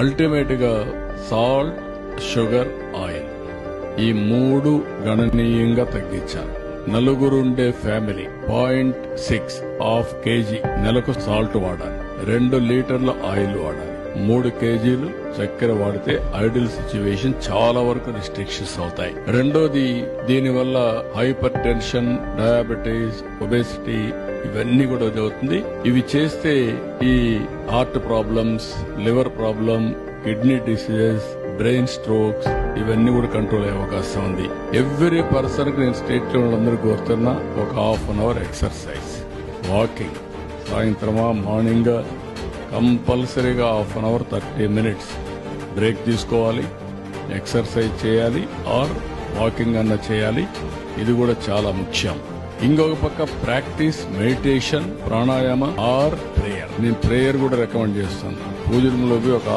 Ultimate గా salt, sugar, oil ఈ 3 గణనీయంగా తగ్గించాలి. నలుగురుండే ఫ్యామిలీ 0.6 kg నెలకు సాల్ట్ వాడాలి. 2 లీటర్ల ఆయిల్ వాడాలి. 3 kgలు చక్కెర వాడితే ఐడియల్ సిచ్యువేషన్ చాలా వరకు రిస్ట్రిక్షన్స్ అవుతాయి. రెండోది, దీనివల్ల హైపర్ టెన్షన్, డయాబెటీస్, ఒబేసిటీ ఇవన్నీ కూడా జరుగుతుంది. ఇవి చేస్తే ఈ heart problems, liver problem, kidney diseases, brain strokes ఇవన్నీ కూడా కంట్రోల్ అయ్యే అవకాశం ఉంది. ఎవ్రీ పర్సన్ కి నేను స్టేట్ లో అందరికీ కోరుతున్నా, ఒక ½ an hour ఎక్సర్సైజ్, వాకింగ్, సాయంత్రమా మార్నింగ్ కంపల్సరీగా ½ an hour 30 minutes బ్రేక్ తీసుకోవాలి, ఎక్సర్సైజ్ చేయాలి ఆర్ వాకింగ్ అన్న చేయాలి. ఇది కూడా చాలా ముఖ్యం. ఇంకొక పక్క practice meditation, pranayama or prayer. నేను ప్రేయర్ కూడా రికమెండ్ చేస్తాను. పూజ రూమ్ లో ఒక